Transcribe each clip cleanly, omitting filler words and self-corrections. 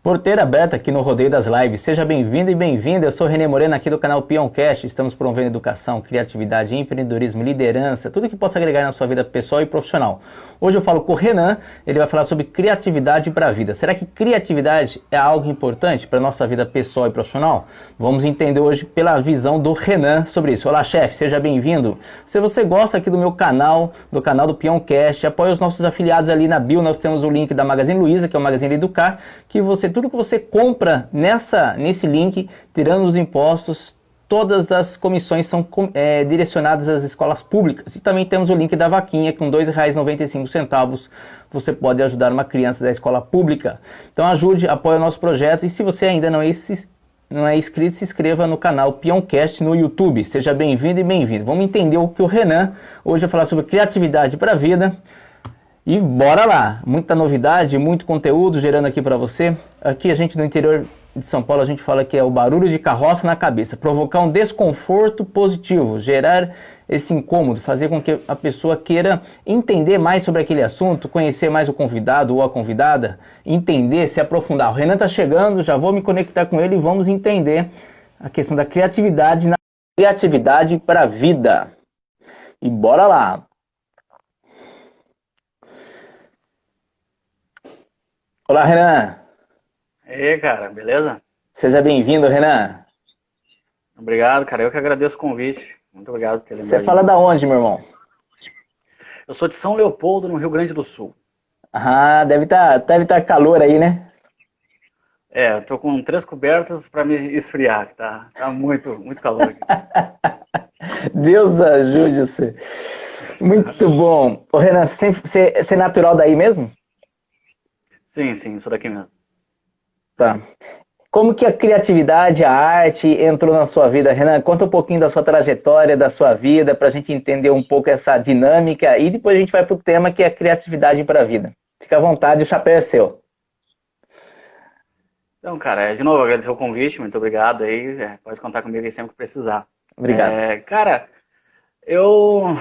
Porteira aberta aqui no Rodeio das Lives. Seja bem-vindo e bem-vinda. Eu sou René Moreno aqui do canal Peãocast. Estamos promovendo educação, criatividade, empreendedorismo, liderança, tudo que possa agregar na sua vida pessoal e profissional. Hoje eu falo com o Renan, ele vai falar sobre criatividade para a vida. Será que criatividade é algo importante para a nossa vida pessoal e profissional? Vamos entender hoje pela visão do Renan sobre isso. Olá, chefe, seja bem-vindo. Se você gosta aqui do meu canal, do canal do Peãocast, apoie os nossos afiliados ali na bio. Nós temos o link da Magazine Luiza, que é o Magazine Educar, que tudo que você compra nesse link, tirando os impostos, todas as comissões são direcionadas às escolas públicas. E também temos o link da vaquinha, com R$ 2,95 você pode ajudar uma criança da escola pública. Então ajude, apoie o nosso projeto. E se você ainda não é inscrito, se inscreva no canal Peãocast no YouTube. Seja bem-vindo e bem-vindo. Vamos entender o que o Renan hoje vai falar sobre criatividade para a vida. E bora lá, muita novidade, muito conteúdo gerando aqui para você. Aqui a gente no interior de São Paulo, a gente fala que é o barulho de carroça na cabeça. Provocar um desconforto positivo, gerar esse incômodo, fazer com que a pessoa queira entender mais sobre aquele assunto, conhecer mais o convidado ou a convidada, entender, se aprofundar. O Renan tá chegando, já vou me conectar com ele e vamos entender a questão da criatividade para a vida. E bora lá. Olá, Renan. E aí, cara, beleza? Seja bem-vindo, Renan. Obrigado, cara. Eu que agradeço o convite. Muito obrigado por ter lembrado. Você fala da onde, meu irmão? Eu sou de São Leopoldo, no Rio Grande do Sul. Ah, deve tá calor aí, né? É, eu tô com 3 cobertas para me esfriar, tá muito, muito calor aqui. Deus ajude você. Muito bom. Ô, Renan, você é natural daí mesmo? Sim, sou daqui mesmo. Tá. Como que a criatividade, a arte entrou na sua vida, Renan? Conta um pouquinho da sua trajetória, da sua vida, para a gente entender um pouco essa dinâmica e depois a gente vai para o tema que é criatividade para a vida. Fica à vontade, o chapéu é seu. Então, cara, de novo, agradecer o convite, muito obrigado aí. Pode contar comigo aí sempre que precisar. Obrigado. Cara, eu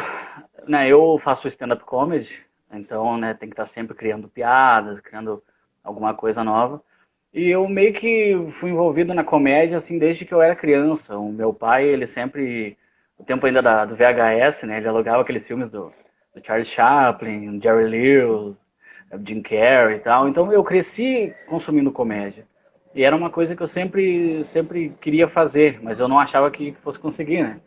faço stand-up comedy, então, tem que estar sempre criando piadas, criando alguma coisa nova. E eu meio que fui envolvido na comédia, assim, desde que eu era criança. O meu pai, ele sempre, no tempo ainda do VHS, né, ele alugava aqueles filmes do Charles Chaplin, Jerry Lewis, Jim Carrey e tal. Então eu cresci consumindo comédia. E era uma coisa que eu sempre queria fazer, mas eu não achava que fosse conseguir, né?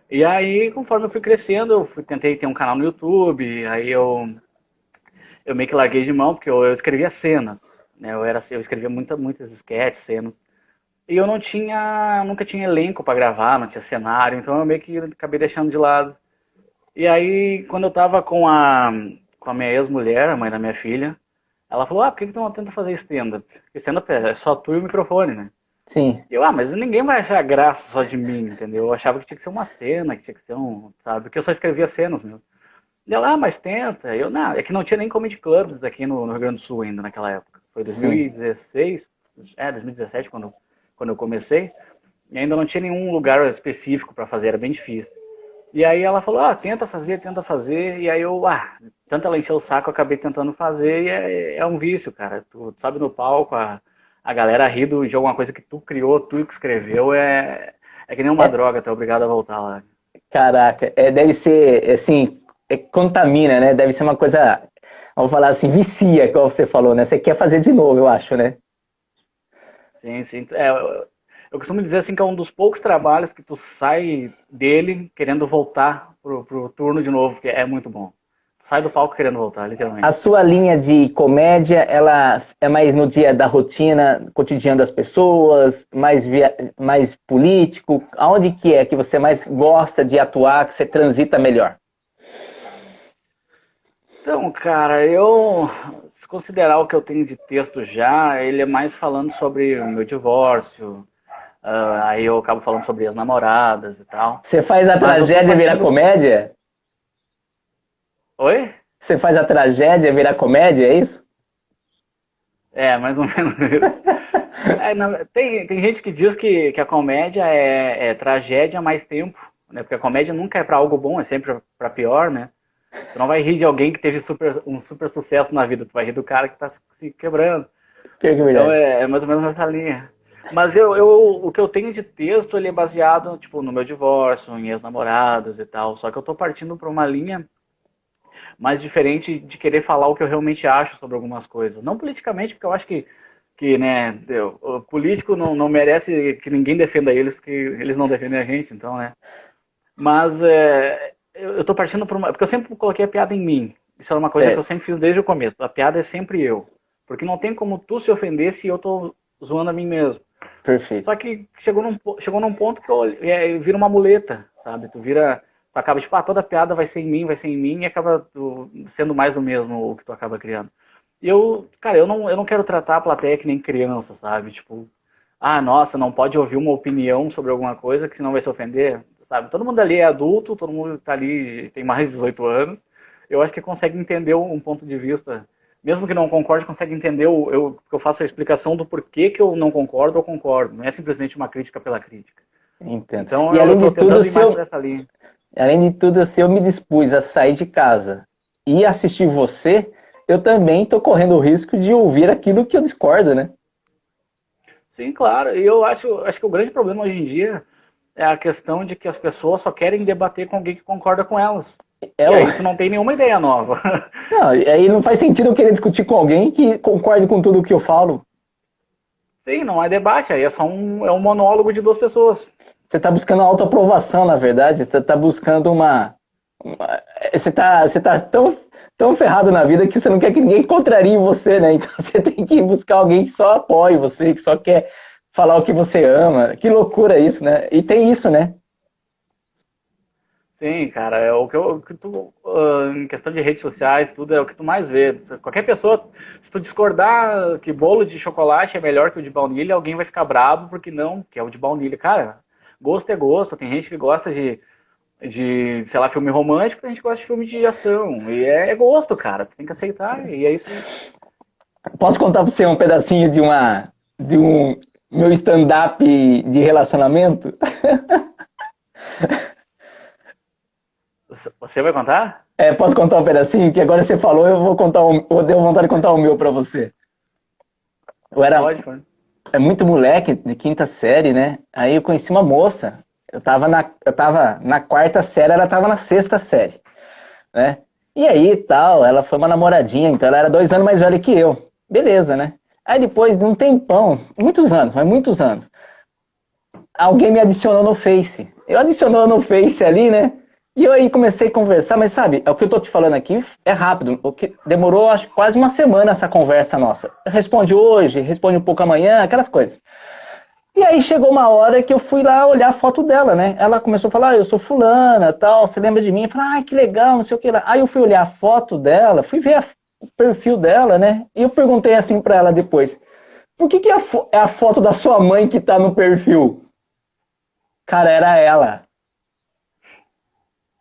E aí, conforme eu fui crescendo, tentei ter um canal no YouTube, aí eu meio que larguei de mão, porque eu escrevia cena, né? Eu escrevia muitas sketches, cenas. E eu nunca tinha elenco para gravar, não tinha cenário, então eu meio que acabei deixando de lado. E aí, quando eu tava com a minha ex-mulher, a mãe da minha filha, ela falou, por que tu não tenta fazer stand-up? Porque stand-up é só tu e o microfone, né? Sim. Mas ninguém vai achar graça só de mim, entendeu? Eu achava que tinha que ser uma cena, que tinha que ser sabe? Porque eu só escrevia cenas mesmo. E ela, mas tenta. Não, é que não tinha nem comedy clubs aqui no Rio Grande do Sul ainda naquela época. Foi 2016, 2017 quando eu comecei. E ainda não tinha nenhum lugar específico para fazer, era bem difícil. E aí ela falou, tenta fazer. E aí tanto ela encheu o saco, eu acabei tentando fazer e é um vício, cara. Tu sobe no palco, a galera ri de alguma coisa que tu criou, tu que escreveu, é que nem uma droga, tu é obrigado a voltar lá. Caraca, deve ser, assim, contamina, né? Deve ser uma coisa, vamos falar assim, vicia, como você falou, né? Você quer fazer de novo, eu acho, né? Sim. Eu costumo dizer assim que é um dos poucos trabalhos que tu sai dele querendo voltar pro turno de novo, que é muito bom. Sai do palco querendo voltar, literalmente. A sua linha de comédia, ela é mais no dia da rotina, cotidiano das pessoas, mais político? Aonde que é que você mais gosta de atuar, que você transita melhor? Então, cara, se considerar o que eu tenho de texto já, ele é mais falando sobre o meu divórcio, aí eu acabo falando sobre as namoradas e tal. Você faz a tragédia virar comédia? Oi? Você faz a tragédia virar comédia, é isso? Mais ou menos isso. Tem gente que diz que a comédia é tragédia mais tempo, né? Porque a comédia nunca é pra algo bom, é sempre pra pior, né? Tu não vai rir de alguém que teve um super sucesso na vida, tu vai rir do cara que tá se quebrando. Pior que é Então verdade. é mais ou menos nessa linha. Mas o que eu tenho de texto, ele é baseado, tipo, no meu divórcio, em ex-namoradas e tal. Só que eu tô partindo pra uma linha mais diferente de querer falar o que eu realmente acho sobre algumas coisas. Não politicamente, porque eu acho que né, o político não merece que ninguém defenda eles, porque eles não defendem a gente, então, né. Mas eu tô partindo por uma... Porque eu sempre coloquei a piada em mim. Isso é uma coisa que eu Certo, sempre fiz desde o começo. A piada é sempre eu. Porque não tem como tu se ofender se eu tô zoando a mim mesmo. perfeito. Só que chegou num ponto que vira uma muleta, sabe? Tu acaba, tipo, toda piada vai ser em mim, e acaba sendo mais do mesmo o que tu acaba criando. E cara, eu não quero tratar a plateia que nem criança, sabe? Tipo, nossa, não pode ouvir uma opinião sobre alguma coisa que senão vai se ofender, sabe? Todo mundo ali é adulto, todo mundo tá ali, tem mais de 18 anos. Eu acho que consegue entender um ponto de vista, mesmo que não concorde, consegue entender que eu faço a explicação do porquê que eu não concordo ou concordo. Não é simplesmente uma crítica pela crítica. Entendo. Então E eu além de tô tudo, tentando ir se mais por eu, essa linha. além de tudo, se eu me dispus a sair de casa e assistir você, eu também estou correndo o risco de ouvir aquilo que eu discordo, né? Sim, claro. E eu acho que o grande problema hoje em dia é a questão de que as pessoas só querem debater com alguém que concorda com elas. É E o... aí tu não tem nenhuma ideia nova. Não, e aí não faz sentido eu querer discutir com alguém que concorde com tudo o que eu falo. Sim, não é debate, aí é um monólogo de duas pessoas. Você está buscando autoaprovação, na verdade. Você está buscando você tá tão ferrado na vida que você não quer que ninguém contrarie você, né? Então você tem que buscar alguém que só apoie você, que só quer falar o que você ama. Que loucura isso, né? E tem isso, né? Sim, cara, é o que tu, em questão de redes sociais, tudo é o que tu mais vê. Qualquer pessoa, se tu discordar que bolo de chocolate é melhor que o de baunilha, alguém vai ficar bravo porque não, que é o de baunilha. Cara, gosto é gosto. Tem gente que gosta sei lá, filme romântico, tem gente que gosta de filme de ação. E é gosto, cara. Tu tem que aceitar. E é isso aí. Posso contar para você um pedacinho de um meu stand-up de relacionamento? Você vai contar? Posso contar um pedacinho? Que agora você falou, eu dei vontade de contar o meu para você. Eu era Pode, pode. muito moleque, de quinta série, né? Aí eu conheci uma moça. Eu tava na quarta série, ela tava na sexta série, né? E aí, tal, ela foi uma namoradinha, então ela era 2 anos mais velha que eu. Beleza, né? Aí depois de um tempão, muitos anos, mas muitos anos, alguém me adicionou no Face. Eu adicionou no Face ali, né? E eu aí comecei a conversar, mas sabe, o que eu tô te falando aqui é rápido. O que demorou, acho, quase uma semana essa conversa nossa. Responde hoje, responde um pouco amanhã, aquelas coisas. E aí chegou uma hora que eu fui lá olhar a foto dela, né? Ela começou a falar, eu sou fulana, tal, você lembra de mim? Eu falei, que legal, não sei o que lá. Aí eu fui olhar a foto dela, fui ver o perfil dela, né? E eu perguntei assim pra ela depois, por que é a foto da sua mãe que tá no perfil? Cara, era ela.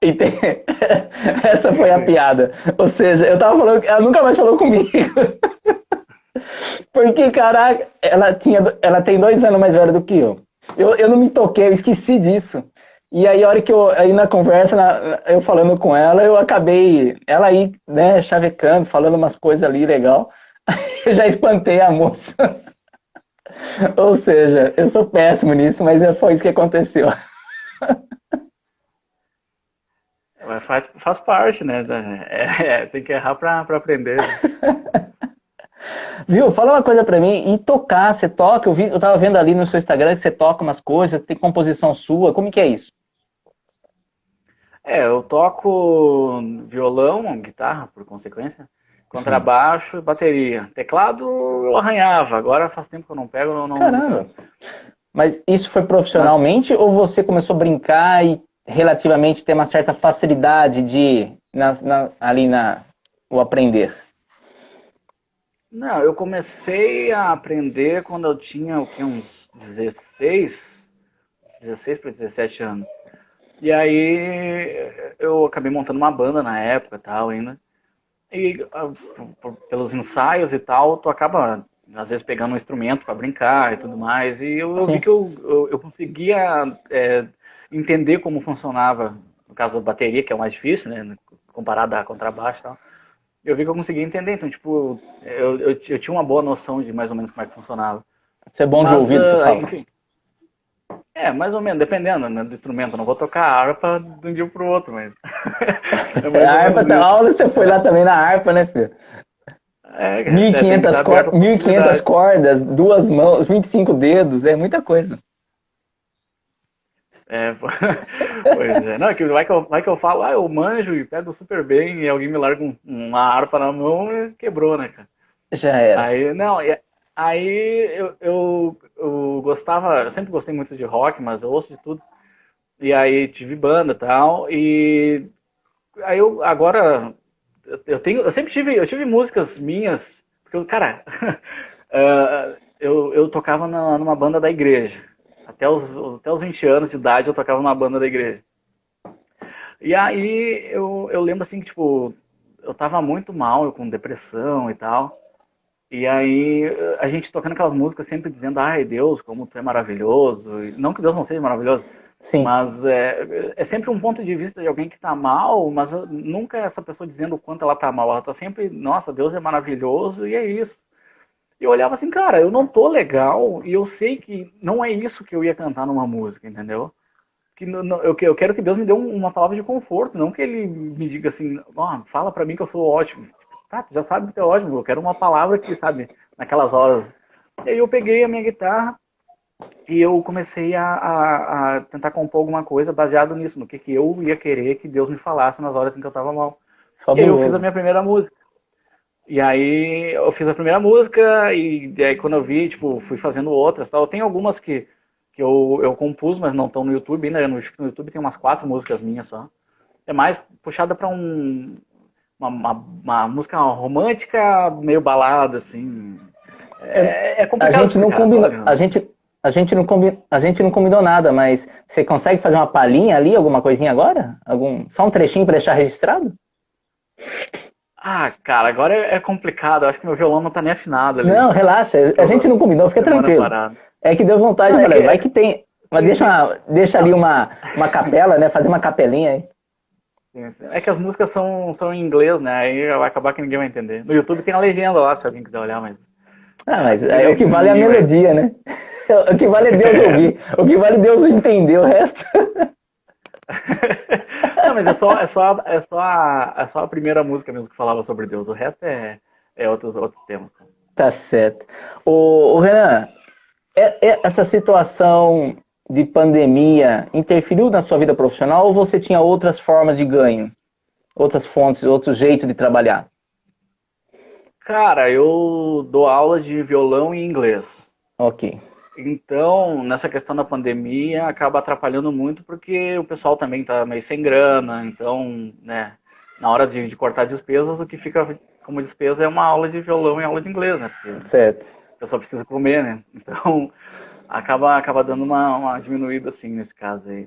Entende? Essa foi a piada. Ou seja, eu tava falando, ela nunca mais falou comigo. Porque, caraca, ela tem 2 anos mais velha do que eu. Eu não me toquei, eu esqueci disso. E aí, a hora que aí na conversa, eu falando com ela, eu acabei, ela aí, né, chavecando, falando umas coisas ali legal. Eu já espantei a moça. Ou seja, eu sou péssimo nisso, mas foi isso que aconteceu. Mas faz parte, né? Tem que errar pra aprender. Né? Viu? Fala uma coisa pra mim. E tocar, você toca? Eu tava vendo ali no seu Instagram que você toca umas coisas, tem composição sua. Como que é isso? Eu toco violão, guitarra, por consequência, contrabaixo e bateria. Teclado eu arranhava, agora faz tempo que eu não pego, eu não ando Caramba. tanto. Mas isso foi Mas, profissionalmente ou você começou a brincar e relativamente ter uma certa facilidade de ali na o aprender? não, eu comecei a aprender quando eu tinha, uns 16 para 17 anos. E aí eu acabei montando uma banda na época e tal ainda. E pelos ensaios e tal, tu acaba às vezes pegando um instrumento para brincar e tudo mais. E eu vi Sim. que eu conseguia entender como funcionava, no caso da bateria, que é o mais difícil, né? Comparado a contrabaixo e tal. eu vi que eu conseguia entender. Então, tipo, eu tinha uma boa noção de mais ou menos como é que funcionava. Você é bom de Mas, ouvido, você fala. enfim, mais ou menos, dependendo, né, do instrumento. Eu não vou tocar harpa de um dia pro outro, mas é A mais ou harpa, menos tá, isso. aula você foi lá também na harpa, né, filho? Tem que 1.500 estar aberto à 1.500 possibilidade. cordas, duas mãos, 25 dedos, é muita coisa. É, pois é. Não, que vai que eu falo, eu manjo e pego super bem, e alguém me larga uma harpa na mão e quebrou, né, cara? Já era. Aí, não, aí eu gostava, eu sempre gostei muito de rock, mas eu ouço de tudo. E aí tive banda e tal, e aí agora, eu sempre eu tive músicas minhas, porque, cara, eu tocava numa banda da igreja. Até os 20 anos de idade eu tocava numa banda da igreja. E aí eu lembro assim que, tipo, eu tava muito mal, eu com depressão e tal. E aí a gente tocando aquelas músicas sempre dizendo, ai Deus, como tu é maravilhoso. E não que Deus não seja maravilhoso, Sim. mas é sempre um ponto de vista de alguém que tá mal, mas nunca é essa pessoa dizendo o quanto ela tá mal. Ela tá sempre, nossa, Deus é maravilhoso e é isso. E eu olhava assim, cara, eu não tô legal e eu sei que não é isso que eu ia cantar numa música, entendeu? Eu quero que Deus me dê uma palavra de conforto, não que ele me diga assim, fala pra mim que eu sou ótimo. Tá, tu já sabe que tu é ótimo, eu quero uma palavra que, sabe, naquelas horas. E aí eu peguei a minha guitarra e eu comecei a tentar compor alguma coisa baseado nisso, no que eu ia querer que Deus me falasse nas horas em que eu tava mal. E aí eu fiz a Fabuloso. minha primeira música. E aí eu fiz a primeira música e aí quando eu vi, tipo, fui fazendo outras, tal. Tem algumas que eu compus, mas não estão no YouTube ainda. No YouTube tem umas 4 músicas minhas só. É mais puxada para uma música romântica, meio balada, assim. É, É a complicado de gente não explicar, combinou, sabe? a gente não combinou nada, mas você consegue fazer uma palhinha ali, alguma coisinha agora? Só um trechinho para deixar registrado? Ah, cara, agora é complicado. Acho que meu violão não tá nem afinado ali. Não, relaxa, a gente Tô não combinou, fica semana tranquilo. parada. É que deu vontade, Não, eu é que. falei, vai que tem. Mas Sim, sim. deixa Não, ali uma capela, né? Fazer uma capelinha aí. sim, sim. É que as músicas são em inglês, né? Aí vai acabar que ninguém vai entender. No YouTube tem a legenda lá, se alguém quiser olhar, mas Ah, mas o que vale é a ninguém vai. melodia, né? O que vale é Deus ouvir. O que vale é Deus entender o resto. Não, mas é só a primeira música mesmo que falava sobre Deus. O resto é outros temas. Tá certo. O Renan, essa situação de pandemia interferiu na sua vida profissional ou você tinha outras formas de ganho? Outras fontes, outro jeito de trabalhar? Cara, eu dou aula de violão e inglês. Ok. Então, nessa questão da pandemia, acaba atrapalhando muito porque o pessoal também tá meio sem grana. Então, né, na hora de cortar despesas, o que fica como despesa é uma aula de violão e aula de inglês, né? Porque o Certo. pessoal precisa comer, né? Então, acaba dando uma diminuída assim nesse caso aí.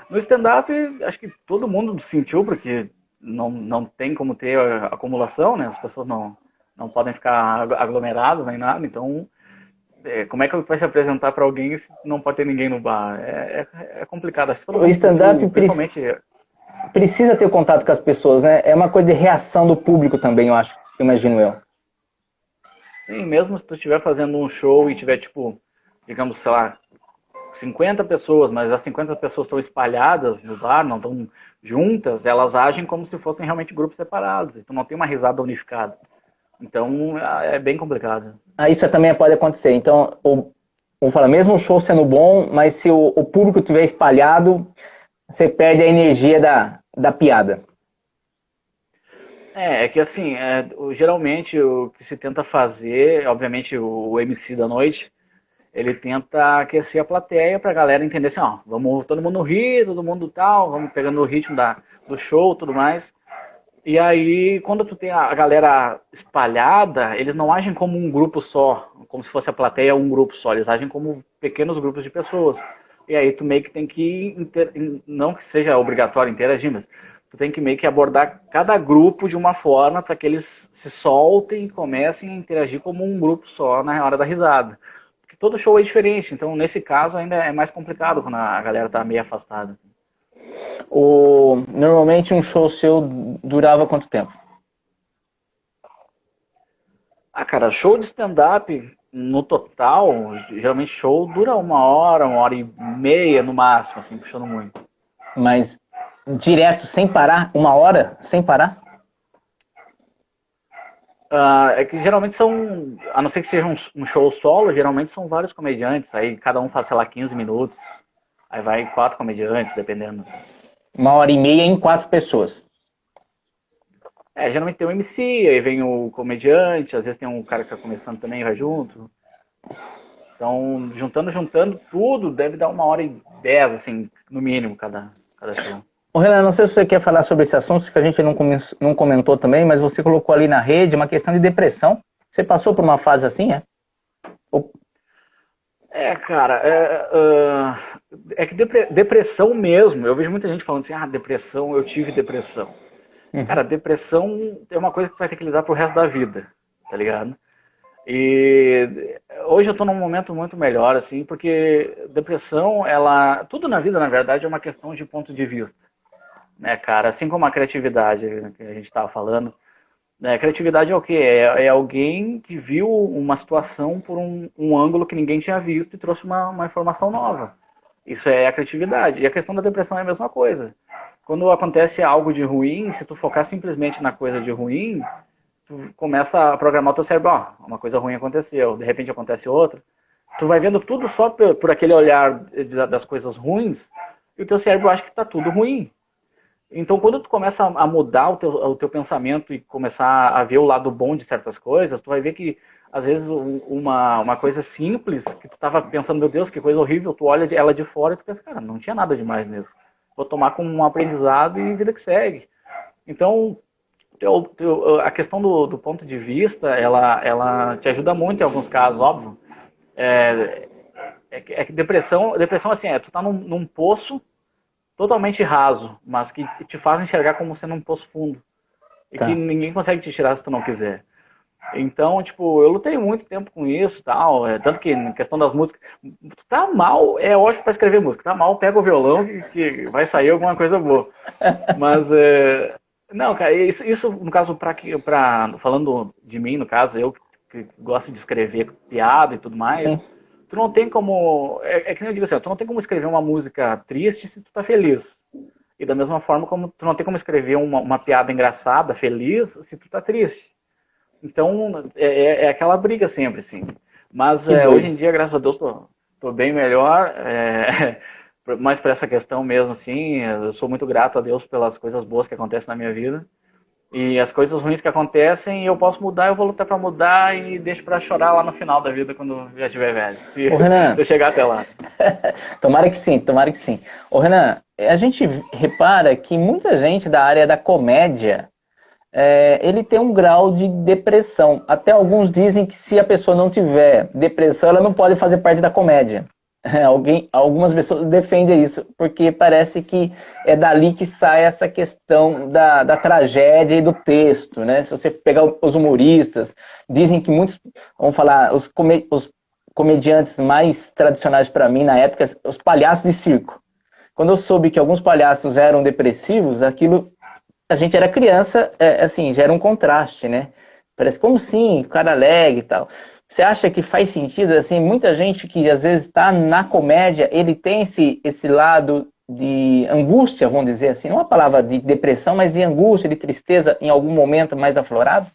No stand-up, acho que todo mundo sentiu, porque não tem como ter acumulação, né? As pessoas não podem ficar aglomeradas nem nada, então como é que vai se apresentar para alguém se não pode ter ninguém no bar? É complicado, acho que todo O mundo stand-up sentiu, principalmente. precisa ter contato com as pessoas, né? É uma coisa de reação do público também, eu acho, imagino eu. Sim, mesmo se tu estiver fazendo um show e tiver, tipo, digamos, sei lá, 50 pessoas, mas as 50 pessoas estão espalhadas no bar, não estão juntas, elas agem como se fossem realmente grupos separados. Então não tem uma risada unificada. Então é bem complicado. Ah, isso também pode acontecer. Então, vamos falar, mesmo o show sendo bom, mas se o público estiver espalhado, você perde a energia da piada. É que assim, geralmente o que se tenta fazer, obviamente o MC da noite, ele tenta aquecer a plateia pra galera entender assim, ó, vamos todo mundo rir, todo mundo tal, vamos pegando o ritmo do show e tudo mais. E aí, quando tu tem a galera espalhada, eles não agem como um grupo só, como se fosse a plateia um grupo só, eles agem como pequenos grupos de pessoas. E aí tu meio que tem que, não que seja obrigatório interagir, mas tu tem que meio que abordar cada grupo de uma forma para que eles se soltem e comecem a interagir como um grupo só na hora da risada. Porque todo show é diferente, então nesse caso ainda é mais complicado quando a galera tá meio afastada. Normalmente um show seu durava quanto tempo? Cara, show de stand-up, no total, geralmente show dura 1 hora e meia no máximo, assim, puxando muito. Mas direto, sem parar, 1 hora, sem parar? É que geralmente são, a não ser que seja um show solo, geralmente são vários comediantes, aí cada um faz, sei lá, 15 minutos, aí vai 4 comediantes, dependendo. 1 hora e meia em 4 pessoas. Geralmente tem um MC, aí vem o comediante, às vezes tem um cara que tá começando também, vai junto. Então, juntando tudo, deve dar 1 hora e 10, assim, no mínimo, cada show. Ô, Renan, não sei se você quer falar sobre esse assunto, que a gente não comentou também, mas você colocou ali na rede uma questão de depressão. Você passou por uma fase assim, é? Ou- Cara, é que depressão mesmo, eu vejo muita gente falando assim, depressão, eu tive depressão. Uhum. Cara, depressão é uma coisa que tu vai ter que lidar pro resto da vida, tá ligado? E hoje eu tô num momento muito melhor, assim, porque depressão, tudo na vida, na verdade, é uma questão de ponto de vista, né, cara? Assim como a criatividade, né, que a gente tava falando, né? Criatividade é o quê? É alguém que viu uma situação por um ângulo que ninguém tinha visto e trouxe uma informação nova. Isso é a criatividade. E a questão da depressão é a mesma coisa. Quando acontece algo de ruim, se tu focar simplesmente na coisa de ruim, tu começa a programar o teu cérebro, uma coisa ruim aconteceu, de repente acontece outra. Tu vai vendo tudo só por aquele olhar das coisas ruins, e o teu cérebro acha que está tudo ruim. Então, quando tu começa a mudar o teu pensamento e começar a ver o lado bom de certas coisas, tu vai ver que, às vezes, uma coisa simples, que tu estava pensando, meu Deus, que coisa horrível, tu olha ela de fora e tu pensa, cara, não tinha nada demais mesmo. Vou tomar como um aprendizado e vida que segue. Então, a questão do ponto de vista, ela te ajuda muito em alguns casos, óbvio. É, que depressão assim, tu tá num poço totalmente raso, mas que te faz enxergar como sendo um poço fundo. E que Tá. ninguém consegue te tirar se tu não quiser. Então, tipo, eu lutei muito tempo com isso, tal, tanto que na questão das músicas, tu tá mal, é ótimo pra escrever música, tá mal, pega o violão que vai sair alguma coisa boa. Mas, não, cara, isso no caso, falando de mim, no caso, eu que gosto de escrever piada e tudo mais, Sim. tu não tem como, que nem eu digo assim, tu não tem como escrever uma música triste se tu tá feliz. E da mesma forma como tu não tem como escrever uma piada engraçada, feliz, se tu tá triste. Então, é aquela briga sempre, assim. Mas Que hoje doido. em dia, graças a Deus, tô bem melhor. Mais por essa questão mesmo, assim. Eu sou muito grato a Deus pelas coisas boas que acontecem na minha vida. E as coisas ruins que acontecem, eu posso mudar, eu vou lutar para mudar e deixo para chorar lá no final da vida, quando já estiver velho. Se, Ô, se Renan, eu chegar até lá. tomara que sim, tomara que sim. Ô, Renan, a gente repara que muita gente da área da comédia, ele tem um grau de depressão. Até alguns dizem que se a pessoa não tiver depressão, ela não pode fazer parte da comédia. Algumas pessoas defendem isso, porque parece que é dali que sai essa questão da tragédia e do texto, né? Se você pegar os humoristas, dizem que muitos, vamos falar, os comediantes mais tradicionais para mim na época, os palhaços de circo. Quando eu soube que alguns palhaços eram depressivos, aquilo, a gente era criança, assim, já era um contraste, né? Parece como sim, o cara alegre e tal. Você acha que faz sentido, assim, muita gente que às vezes está na comédia, ele tem esse lado de angústia, vamos dizer assim, não é uma palavra de depressão, mas de angústia, de tristeza em algum momento mais aflorado?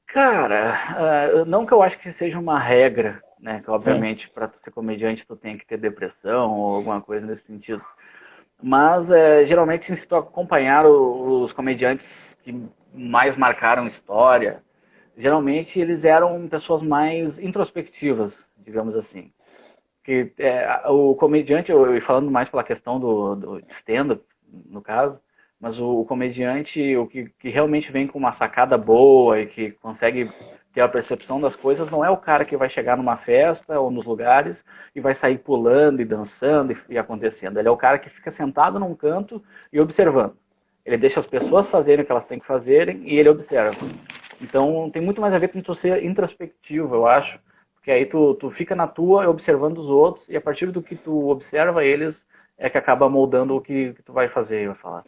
Cara, não que eu acho que seja uma regra, né? Que Sim. obviamente para tu ser comediante tu tem que ter depressão ou alguma coisa nesse sentido. Mas geralmente se tu acompanhar os comediantes que mais marcaram história, geralmente eles eram pessoas mais introspectivas, digamos assim. Que o comediante, eu falando mais pela questão do stand-up, no caso, mas o comediante, o que realmente vem com uma sacada boa e que consegue ter a percepção das coisas, não é o cara que vai chegar numa festa ou nos lugares e vai sair pulando e dançando e acontecendo. Ele é o cara que fica sentado num canto e observando. Ele deixa as pessoas fazerem o que elas têm que fazerem e ele observa. Então tem muito mais a ver com tu ser introspectivo, eu acho, porque aí tu fica na tua observando os outros e a partir do que tu observa eles é que acaba moldando o que tu vai fazer, vai falar.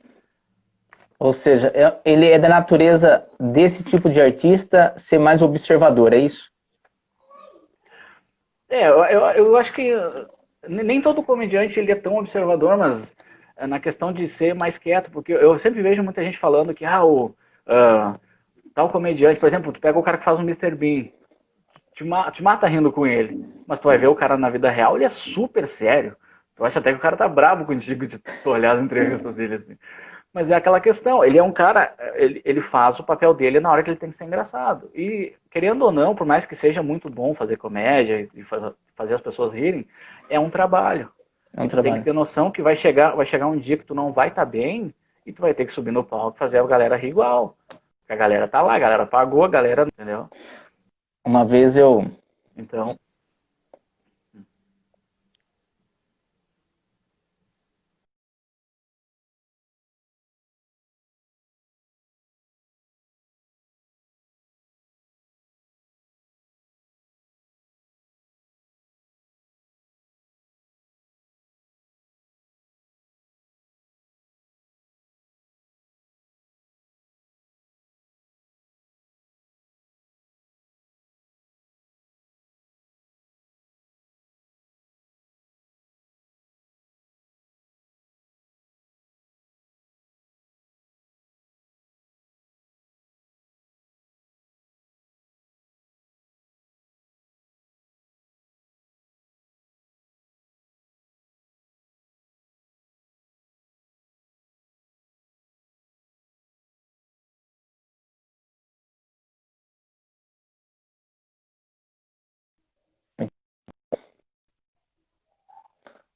Ou seja, ele é da natureza desse tipo de artista ser mais observador, é isso? Eu acho que nem todo comediante ele é tão observador, mas na questão de ser mais quieto, porque eu sempre vejo muita gente falando que ah, tal comediante, por exemplo, tu pega o cara que faz um Mr. Bean, te mata rindo com ele, mas tu vai ver o cara na vida real, ele é super sério. Tu acha até que o cara tá bravo contigo de tu olhar as entrevistas dele assim. Mas é aquela questão, ele é um cara, ele faz o papel dele na hora que ele tem que ser engraçado. E, querendo ou não, por mais que seja muito bom fazer comédia e fazer as pessoas rirem, é um trabalho. É um E tu tem que trabalho. ter noção que vai chegar um dia que tu não vai estar bem e tu vai ter que subir no palco e fazer a galera rir igual. Porque a galera tá lá, a galera pagou, a galera, entendeu? Uma vez eu, Então,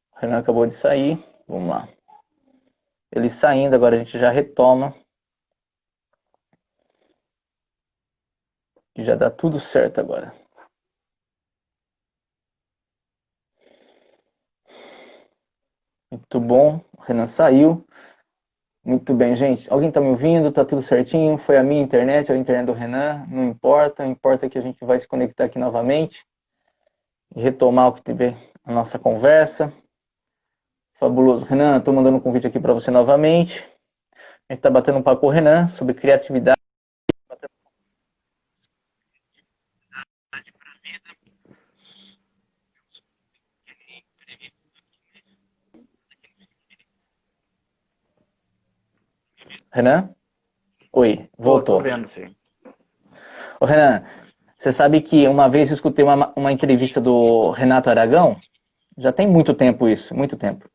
o Renan acabou de sair, vamos lá. Ele saindo, agora a gente já retoma e já dá tudo certo agora. Muito bom, o Renan saiu. Muito bem, gente. Alguém tá me ouvindo? Tá tudo certinho? Foi a minha internet ou a internet do Renan? Não importa, importa que a gente vai se conectar aqui novamente e retomar o que teve a nossa conversa. Fabuloso. Renan, tô mandando um convite aqui para você novamente. A gente tá batendo um papo com o Renan sobre criatividade. Renan? Oi, tô voltou. vendo, sim. Ô, Renan, você sabe que uma vez eu escutei uma entrevista do Renato Aragão, já tem muito tempo isso, muito tempo.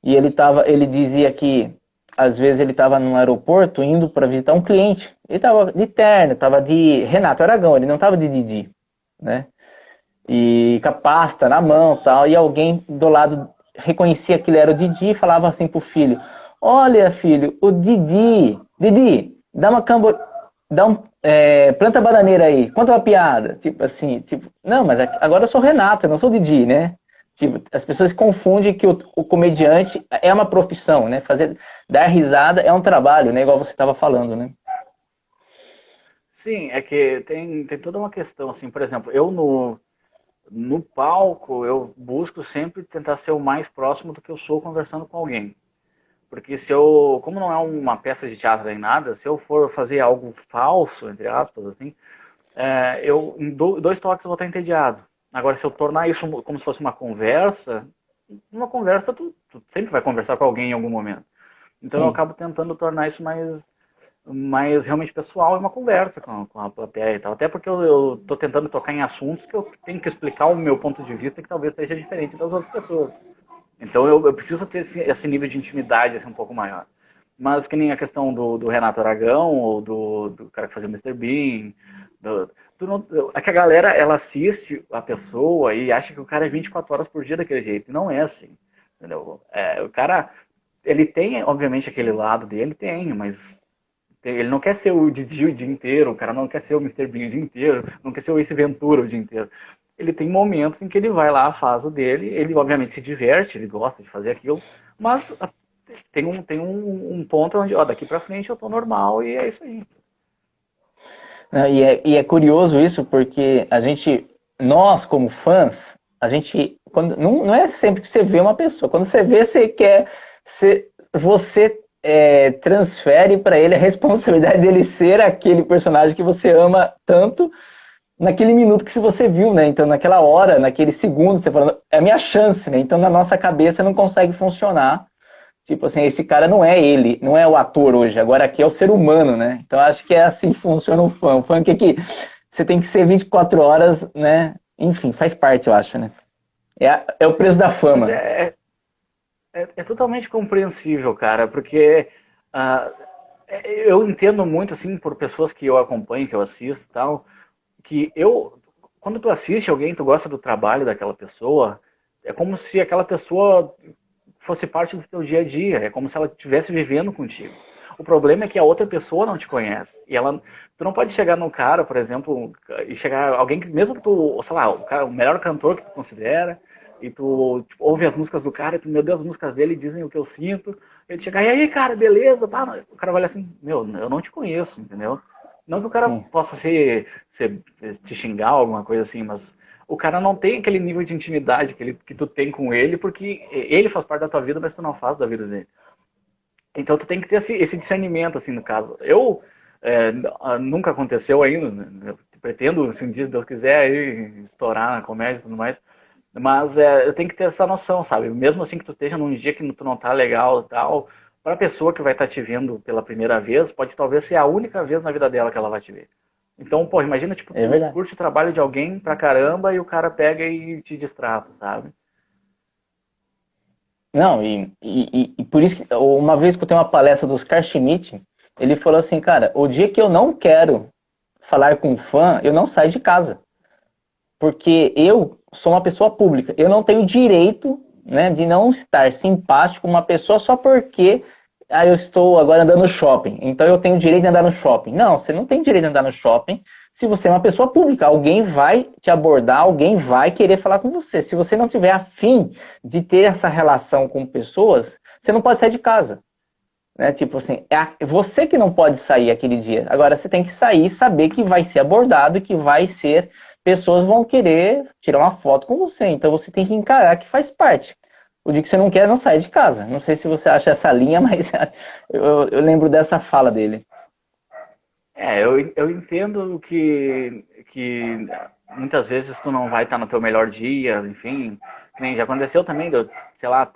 E ele dizia que às vezes ele estava no aeroporto indo para visitar um cliente. Ele estava de terno, estava de Renato Aragão, ele não estava de Didi, né? E com a pasta na mão, tal, e alguém do lado reconhecia que ele era o Didi e falava assim pro filho: "Olha, filho, o Didi, Didi, dá uma cambo, planta bananeira aí, conta uma piada". Tipo assim, tipo, não, mas agora eu sou Renato, eu não sou Didi, né? Tipo, as pessoas confundem que o comediante é uma profissão, né? Dar risada é um trabalho, né? Igual você estava falando, né? Sim, é que tem toda uma questão, assim, por exemplo, eu no palco, eu busco sempre tentar ser o mais próximo do que eu sou conversando com alguém. Porque como não é uma peça de teatro nem nada, se eu for fazer algo falso, entre aspas, assim, em dois toques eu vou estar entediado. Agora, se eu tornar isso como se fosse uma conversa tu sempre vai conversar com alguém em algum momento. Então eu Sim. acabo tentando tornar isso mais realmente pessoal e uma conversa com a plateia e tal. Até porque eu tô tentando tocar em assuntos que eu tenho que explicar o meu ponto de vista que talvez seja diferente das outras pessoas. Então eu preciso ter esse nível de intimidade assim, um pouco maior. Mas que nem a questão do Renato Aragão, ou do cara que fazia o Mr. Bean, é que a galera ela assiste a pessoa e acha que o cara é 24 horas por dia daquele jeito. E não é assim. Entendeu? O cara, ele tem, obviamente, aquele lado dele, tem, mas ele não quer ser o Didi o dia inteiro, o cara não quer ser o Mr. Bean o dia inteiro, não quer ser o Ace Ventura o dia inteiro. Ele tem momentos em que ele vai lá, faz o dele, ele obviamente se diverte, ele gosta de fazer aquilo, mas tem um ponto onde, ó, daqui pra frente eu tô normal e é isso aí. E é curioso isso porque nós como fãs, não é sempre que você vê uma pessoa. Quando você vê, você quer, você transfere para ele a responsabilidade dele ser aquele personagem que você ama tanto naquele minuto que você viu, né? Então, naquela hora, naquele segundo, você falando, é a minha chance, né? Então, na nossa cabeça não consegue funcionar. Tipo assim, esse cara não é ele, não é o ator hoje, agora aqui é o ser humano, né? Então, acho que é assim que funciona o fã. O fã que você tem que ser 24 horas, né? Enfim, faz parte, eu acho, né? É o preço da Mas fama. é totalmente compreensível, cara, porque ah, eu entendo muito, assim, por pessoas que eu acompanho, que eu assisto e tal, que quando tu assiste alguém, tu gosta do trabalho daquela pessoa, é como se aquela pessoa fosse parte do teu dia a dia, é como se ela estivesse vivendo contigo. O problema é que a outra pessoa não te conhece. Tu não pode chegar num cara, por exemplo, e chegar alguém que, mesmo que tu, sei lá, o melhor cantor que tu considera, e tu tipo, ouve as músicas do cara, e tu, meu Deus, as músicas dele dizem o que eu sinto. Ele chegar, e aí, cara, beleza? Pá, o cara vai olhar assim, meu, eu não te conheço, entendeu? Não que o cara Sim. possa te xingar, alguma coisa assim, mas o cara não tem aquele nível de intimidade que tu tem com ele, porque ele faz parte da tua vida, mas tu não faz da vida dele. Então tu tem que ter esse discernimento, assim, no caso. Nunca aconteceu ainda, né? Eu pretendo, se um dia Deus quiser, aí, estourar na comédia e tudo mais, mas eu tenho que ter essa noção, sabe? Mesmo assim que tu esteja num dia que tu não tá legal e tal, para a pessoa que vai estar te vendo pela primeira vez, pode talvez ser a única vez na vida dela que ela vai te ver. Então, pô, imagina, tipo, É tu verdade. curte o trabalho de alguém pra caramba e o cara pega e te distrata, sabe? Não, e por isso que uma vez que eu tenho uma palestra do Oscar Schmidt, ele falou assim, cara, o dia que eu não quero falar com um fã, eu não saio de casa. Porque eu sou uma pessoa pública. Eu não tenho direito, né, de não estar simpático com uma pessoa só porque eu estou agora andando no shopping. Então eu tenho direito de andar no shopping. Não, você não tem direito de andar no shopping se você é uma pessoa pública. Alguém vai te abordar, alguém vai querer falar com você. Se você não tiver afim de ter essa relação com pessoas, você não pode sair de casa. Né? Tipo assim, você que não pode sair aquele dia. Agora você tem que sair e saber que vai ser abordado e que vai ser. Pessoas vão querer tirar uma foto com você. Então você tem que encarar que faz parte. O dia que você não quer, não sai de casa. Não sei se você acha essa linha, mas eu lembro dessa fala dele. Eu entendo que muitas vezes tu não vai estar no teu melhor dia, enfim, que nem já aconteceu também, sei lá,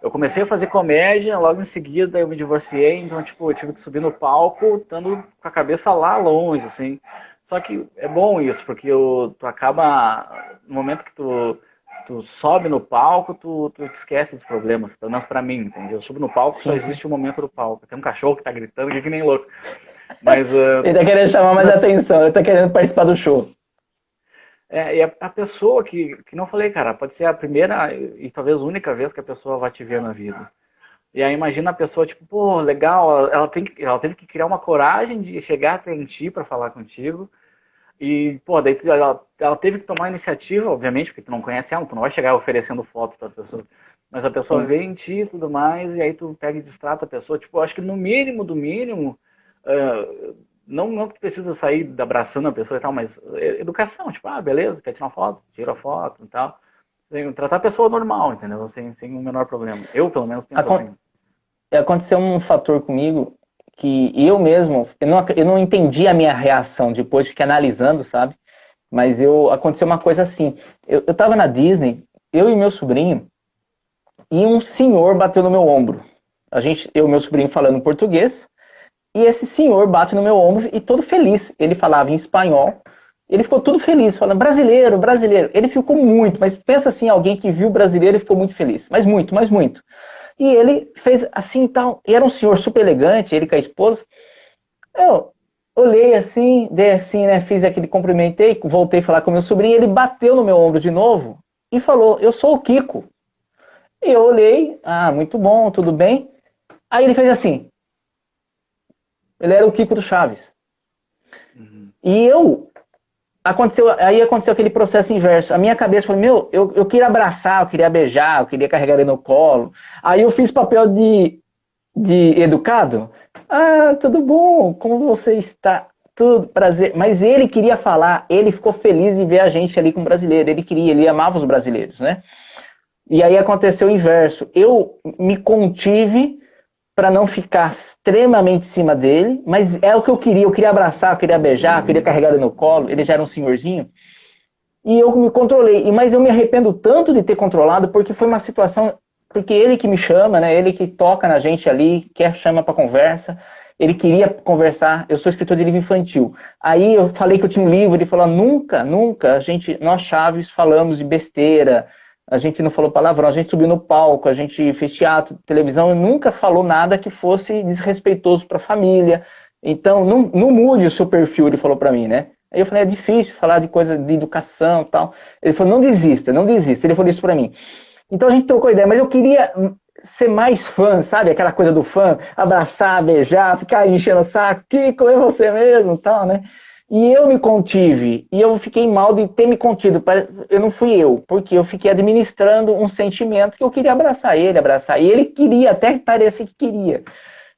eu comecei a fazer comédia, logo em seguida eu me divorciei, então, tipo, eu tive que subir no palco, estando com a cabeça lá longe, assim. Só que é bom isso, porque tu acaba, no momento que tu sobe no palco, tu te esquece dos problemas, pelo menos pra mim, entendeu? Eu subo no palco, só Sim, sim. existe o momento do palco. Tem um cachorro que tá gritando aqui que nem louco. Mas Ele tá querendo chamar mais atenção, ele tá querendo participar do show. e a pessoa que não falei, cara, pode ser a primeira e talvez única vez que a pessoa vai te ver na vida. E aí imagina a pessoa, tipo, pô, legal, ela teve que criar uma coragem de chegar até em ti para falar contigo. E, pô, daí ela teve que tomar a iniciativa, obviamente, porque tu não conhece ela, tu não vai chegar oferecendo foto pra pessoa. Mas a pessoa Sim. vê em ti e tudo mais, e aí tu pega e distrata a pessoa. Tipo, eu acho que no mínimo do mínimo, não que tu precisa sair abraçando a pessoa e tal, mas educação, tipo, beleza, quer tirar uma foto? Tira a foto e tal. Tratar a pessoa normal, entendeu? Sem o menor problema. Eu, pelo menos, penso Acon- assim. Aconteceu um fator comigo que eu mesmo, eu não entendi a minha reação depois, fiquei analisando, sabe? Mas aconteceu uma coisa assim. Eu tava na Disney, eu e meu sobrinho, e um senhor bateu no meu ombro. Eu e meu sobrinho falando português, e esse senhor bate no meu ombro e todo feliz. Ele falava em espanhol, ele ficou todo feliz, falando brasileiro, brasileiro. Ele ficou muito, mas pensa assim, alguém que viu brasileiro e ficou muito feliz. Mas muito, mas muito. E ele fez assim e tal. E era um senhor super elegante, ele com a esposa. Eu olhei assim, dei assim, né? Fiz aquele, cumprimentei, voltei a falar com meu sobrinho. Ele bateu no meu ombro de novo e falou: Eu sou o Kiko. E eu olhei, muito bom, tudo bem. Aí ele fez assim: Ele era o Kiko do Chaves. Uhum. E aí aconteceu aquele processo inverso. A minha cabeça foi: eu queria abraçar, eu queria beijar, eu queria carregar ele no colo. Aí eu fiz papel de educado. Tudo bom? Como você está? Tudo, prazer. Mas ele queria falar, ele ficou feliz de ver a gente ali com o brasileiro. Ele amava os brasileiros, né? E aí aconteceu o inverso. Eu me contive para não ficar extremamente em cima dele, mas é o que eu queria abraçar, eu queria beijar, eu queria carregar ele no colo, ele já era um senhorzinho, e eu me controlei, mas eu me arrependo tanto de ter controlado, porque foi uma situação, porque ele que me chama, né, ele que toca na gente ali, chama para conversa, ele queria conversar, eu sou escritor de livro infantil, aí eu falei que eu tinha um livro, ele falou, nunca, nós Chaves falamos de besteira, a gente não falou palavrão, a gente subiu no palco, a gente fez teatro, televisão, e nunca falou nada que fosse desrespeitoso para a família. Então, não mude o seu perfil, ele falou para mim, né? Aí eu falei, é difícil falar de coisa de educação e tal. Ele falou, não desista, não desista. Ele falou isso para mim. Então a gente trocou ideia, mas eu queria ser mais fã, sabe? Aquela coisa do fã, abraçar, beijar, ficar enchendo o saco, Kiko, é você mesmo e tal, né? E eu me contive, e eu fiquei mal de ter me contido, eu não fui eu, porque eu fiquei administrando um sentimento que eu queria abraçar, e ele queria, até parecia que queria,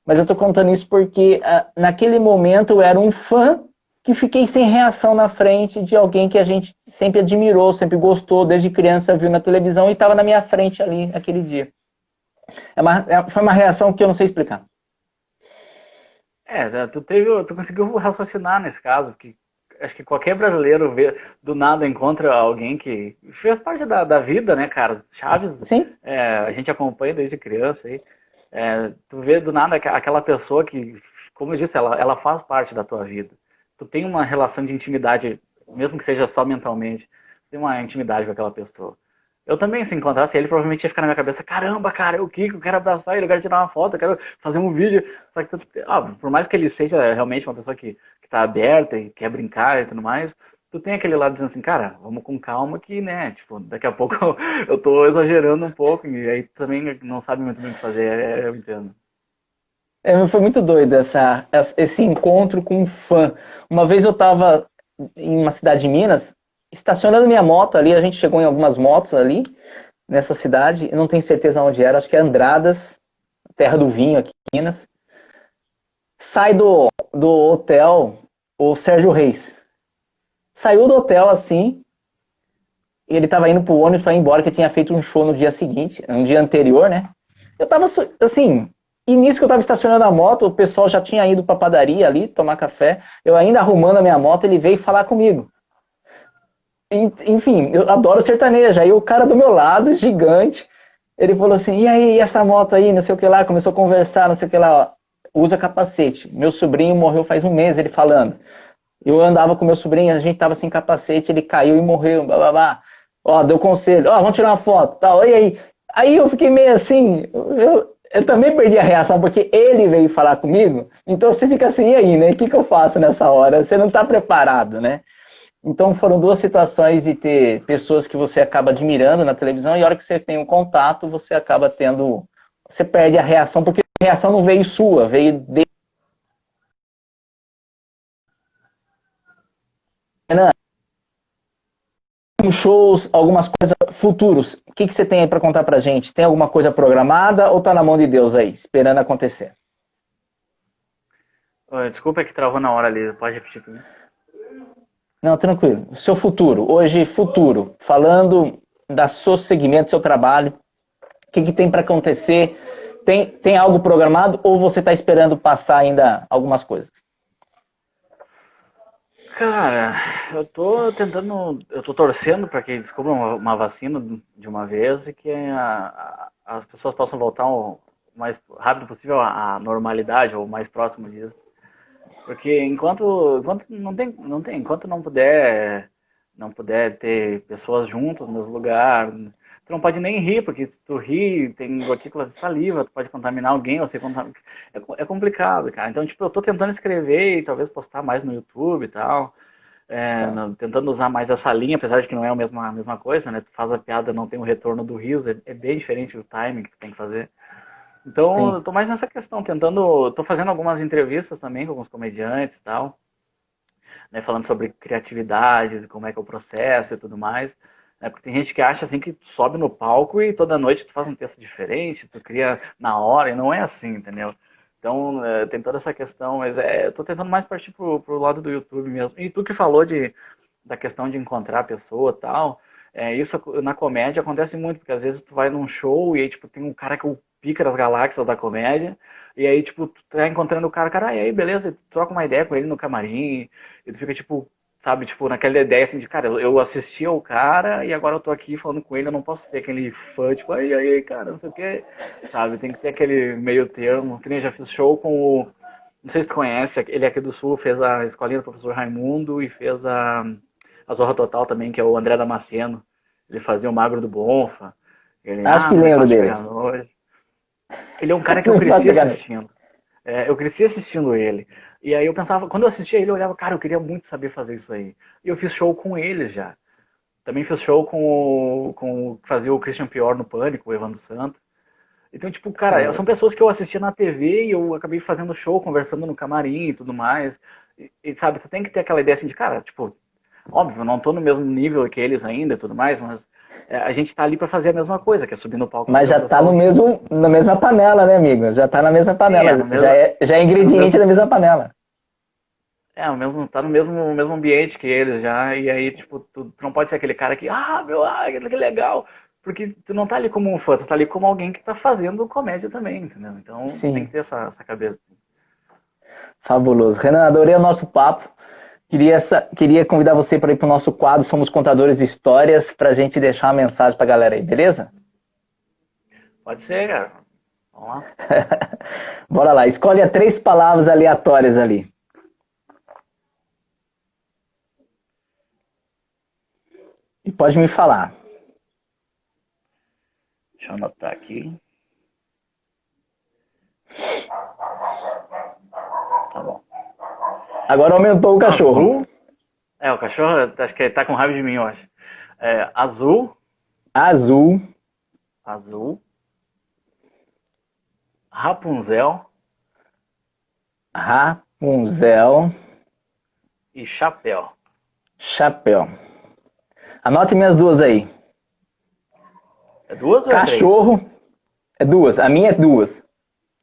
mas eu tô contando isso porque naquele momento eu era um fã que fiquei sem reação na frente de alguém que a gente sempre admirou, sempre gostou, desde criança viu na televisão e estava na minha frente ali naquele dia. Foi uma reação que eu não sei explicar. Tu conseguiu raciocinar nesse caso, porque acho que qualquer brasileiro do nada encontra alguém que fez parte da vida, né, cara? Chaves, Sim. A gente acompanha desde criança aí. Tu vê do nada aquela pessoa que, como eu disse, ela faz parte da tua vida. Tu tem uma relação de intimidade, mesmo que seja só mentalmente, tem uma intimidade com aquela pessoa. Eu também, se encontrasse ele, provavelmente ia ficar na minha cabeça, caramba, cara, é o Kiko, eu quero abraçar ele, eu quero tirar uma foto, eu quero fazer um vídeo. Só que, por mais que ele seja realmente uma pessoa que tá aberta e quer brincar e tudo mais, tu tem aquele lado dizendo assim, cara, vamos com calma que, né, tipo, daqui a pouco eu tô exagerando um pouco, e aí tu também não sabe muito bem o que fazer, eu entendo. Foi muito doido esse encontro com um fã. Uma vez eu estava em uma cidade de Minas, estacionando minha moto ali, a gente chegou em algumas motos ali, nessa cidade, eu não tenho certeza onde era, acho que é Andradas, terra do vinho aqui em Minas. Sai do hotel o Sérgio Reis. Saiu do hotel assim, e ele estava indo pro ônibus para ir embora, que tinha feito um show no dia seguinte, no dia anterior, né? Eu tava assim, e nisso que eu tava estacionando a moto, o pessoal já tinha ido pra padaria ali, tomar café, eu ainda arrumando a minha moto, ele veio falar comigo. Enfim, eu adoro sertanejo, aí o cara do meu lado, gigante, ele falou assim, e aí, essa moto aí, não sei o que lá, começou a conversar, não sei o que lá, ó, usa capacete. Meu sobrinho morreu faz um mês, ele falando. Eu andava com meu sobrinho, a gente tava sem capacete, ele caiu e morreu, blá, blá, blá. Ó, deu conselho, ó, vamos tirar uma foto, tal, e aí? Aí eu fiquei meio assim, eu também perdi a reação, porque ele veio falar comigo, então você fica assim, e aí, né? O que eu faço nessa hora? Você não tá preparado, né? Então foram duas situações de ter pessoas que você acaba admirando na televisão e a hora que você tem um contato, você acaba tendo... Você perde a reação, porque a reação não veio sua, veio de... shows, algumas coisas futuros. O que você tem aí para contar pra gente? Tem alguma coisa programada ou tá na mão de Deus aí, esperando acontecer? Desculpa, é que travou na hora ali, pode repetir pra mim? Não, tranquilo. Seu futuro, hoje futuro, falando do seu segmento, do seu trabalho, o que tem para acontecer? Tem algo programado ou você está esperando passar ainda algumas coisas? Cara, eu tô torcendo para que descubram uma vacina de uma vez e que as pessoas possam voltar o mais rápido possível à normalidade ou mais próximo disso. Porque enquanto enquanto não puder ter pessoas juntas no mesmo lugar, tu não pode nem rir, porque se tu rir, tem gotículas de saliva, tu pode contaminar alguém, você é complicado, cara. Então, tipo, eu tô tentando escrever e talvez postar mais no YouTube e tal, tentando usar mais essa linha, apesar de que não é a mesma coisa, né? Tu faz a piada, não tem o retorno do riso, é bem diferente o timing que tu tem que fazer. Então, Sim. eu tô mais nessa questão, tô fazendo algumas entrevistas também com alguns comediantes e tal, né, falando sobre criatividade, como é que é o processo e tudo mais, né, porque tem gente que acha assim que tu sobe no palco e toda noite tu faz um texto diferente, tu cria na hora, e não é assim, entendeu? Então, tem toda essa questão, mas eu tô tentando mais partir pro lado do YouTube mesmo. E tu que falou da questão de encontrar a pessoa e tal, isso na comédia acontece muito, porque às vezes tu vai num show e aí, tipo, tem um cara que é o pica das galáxias da comédia. E aí, tipo, tu tá encontrando o cara, e aí, beleza, tu troca uma ideia com ele no camarim, e tu fica, tipo, sabe, tipo, naquela ideia assim de, cara, eu assisti ao cara e agora eu tô aqui falando com ele, eu não posso ter aquele fã, tipo, aí, cara, não sei o que, sabe, tem que ter aquele meio termo, que nem já fiz show com o, não sei se tu conhece, ele aqui do Sul, fez a escolinha do professor Raimundo e fez a Zorra Total também, que é o André Damasceno, ele fazia o Magro do Bonfa, ele, Acho que não é lembro fácil de dele. pegar noite. Ele é um cara que eu Não pode cresci pegar, não. assistindo. Eu cresci assistindo ele. E aí eu pensava, quando eu assistia ele, eu olhava, cara, eu queria muito saber fazer isso aí. E eu fiz show com ele já. Também fiz show com fazia o Christian Pior no Pânico, o Evandro Santos. Então, tipo, cara, Pô, são pessoas que eu assistia na TV e eu acabei fazendo show, conversando no camarim e tudo mais. Sabe, tu tem que ter aquela ideia assim de, cara, tipo, óbvio, eu não tô no mesmo nível que eles ainda e tudo mais, mas a gente tá ali pra fazer a mesma coisa, que é subir no palco e mas fazer o já tá pessoal no rir. mesmo, na mesma panela, né, amigo? Já tá na mesma Sim, panela. Já é é no ingrediente mesmo da mesma panela. tá no mesmo ambiente que eles já, e aí, tipo, tu não pode ser aquele cara que, que legal, porque tu não tá ali como um fã, tu tá ali como alguém que tá fazendo comédia também, entendeu? Então tem Sim, que ter essa cabeça. fabuloso. Renan, adorei o nosso papo. Queria convidar você para ir para o nosso quadro Somos Contadores de Histórias, para a gente deixar uma mensagem para a galera aí, beleza? Pode ser, cara. Vamos lá. Bora lá, escolhe 3 palavras aleatórias ali. E pode me falar. Deixa eu anotar aqui. Tá bom. Agora aumentou o cachorro. Azul. O cachorro, acho que ele tá com raiva de mim, eu acho. Azul. Azul, Azul. Rapunzel Rapunzel, e chapéu. chapéu. Anote minhas duas aí. É duas ou é três? Cachorro, é duas. A minha é duas.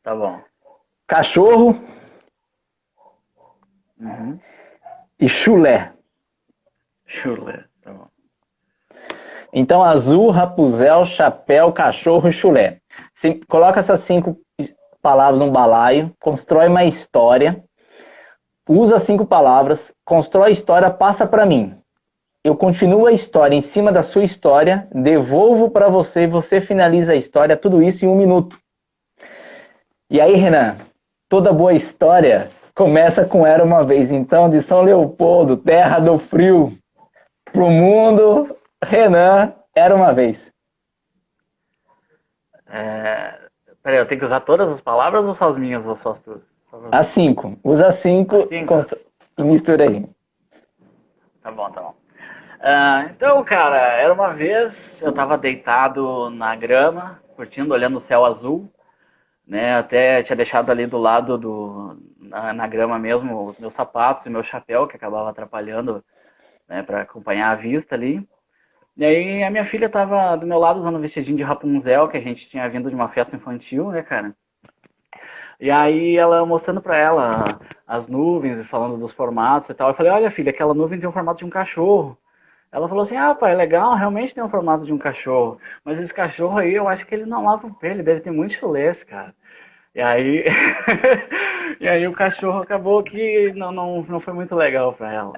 Tá bom. Cachorro Uhum. e chulé. Chulé. Tá bom. Então, azul, Rapunzel, chapéu, cachorro e chulé. Coloca essas 5 palavras num balaio, constrói uma história, usa 5 palavras, constrói a história, passa para mim. Eu continuo a história em cima da sua história, devolvo para você e você finaliza a história, tudo isso em 1 minuto. E aí, Renan, toda boa história começa com Era Uma Vez. Então, de São Leopoldo, terra do frio, pro mundo, Renan, Era Uma Vez. Peraí, eu tenho que usar todas as palavras ou só as minhas ou só as tuas? As 5. Usa 5 5? e mistura aí. Tá bom, tá bom. Então, cara, era uma vez, eu tava deitado na grama, curtindo, olhando o céu azul, né? Até tinha deixado ali do lado na grama mesmo os meus sapatos e meu chapéu, que acabava atrapalhando, né, para acompanhar a vista ali. E aí a minha filha tava do meu lado usando um vestidinho de Rapunzel, que a gente tinha vindo de uma festa infantil, né, cara? E aí ela mostrando pra ela as nuvens e falando dos formatos e tal. Eu falei, olha filha, aquela nuvem tem o formato de um cachorro. Ela falou assim, pai, legal, realmente tem o formato de um cachorro. Mas esse cachorro aí, eu acho que ele não lava o pé, ele deve ter muito chulés, cara. E aí, e aí o cachorro acabou que não foi muito legal pra ela.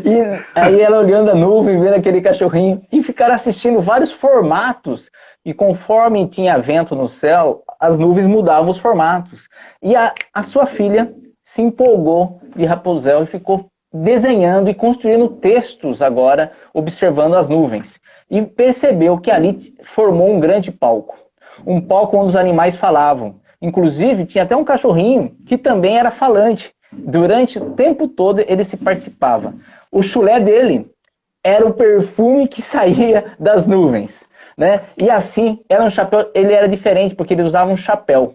E aí ela olhando a nuvem, vendo aquele cachorrinho, e ficar assistindo vários formatos. E conforme tinha vento no céu, as nuvens mudavam os formatos. E a sua filha se empolgou de Rapunzel e ficou desenhando e construindo textos agora, observando as nuvens. E percebeu que ali formou um grande palco. Um palco onde os animais falavam. Inclusive, tinha até um cachorrinho que também era falante. Durante o tempo todo ele se participava. O chulé dele era o perfume que saía das nuvens, né? E assim, era um chapéu, ele era diferente porque ele usava um chapéu.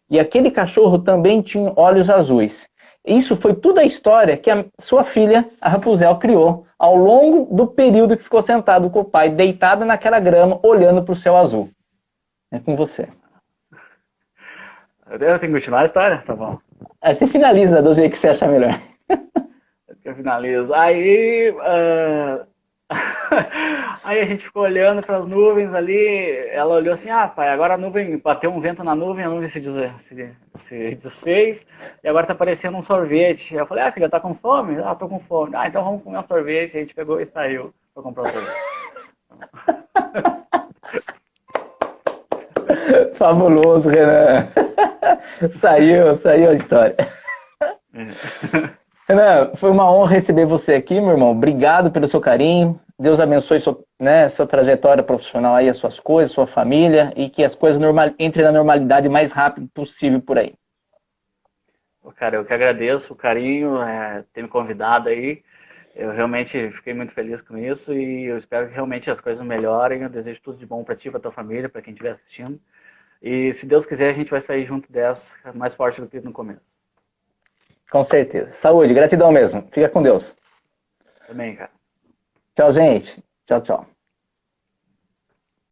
E aquele cachorro também tinha olhos azuis. Isso foi toda a história que a sua filha, a Rapunzel, criou ao longo do período que ficou sentado com o pai, deitado naquela grama, olhando para o céu azul. É com você. Eu tenho que continuar a história? Tá bom. Aí você finaliza do jeito que você acha melhor. Eu finalizo. Aí. Aí a gente ficou olhando para as nuvens ali, ela olhou assim, ah, pai, agora a nuvem, bateu um vento na nuvem, a nuvem se desfez, e agora tá parecendo um sorvete. Eu falei, ah, filha, tá com fome? Ah, tô com fome. Ah, então vamos comer um sorvete. A gente pegou e saiu para comprar o sorvete. Fabuloso, Renan. Saiu a história. Renan, foi uma honra receber você aqui, meu irmão. Obrigado pelo seu carinho. Deus abençoe sua trajetória profissional aí, as suas coisas, sua família, e que as coisas entrem na normalidade o mais rápido possível por aí. Cara, eu que agradeço o carinho, ter me convidado aí. Eu realmente fiquei muito feliz com isso e eu espero que realmente as coisas melhorem. Eu desejo tudo de bom para ti, para tua família, para quem estiver assistindo. E se Deus quiser, a gente vai sair junto dessa, mais forte do que no começo. Com certeza. Saúde, gratidão mesmo. Fica com Deus. Também, cara. Tchau, gente. Tchau, tchau.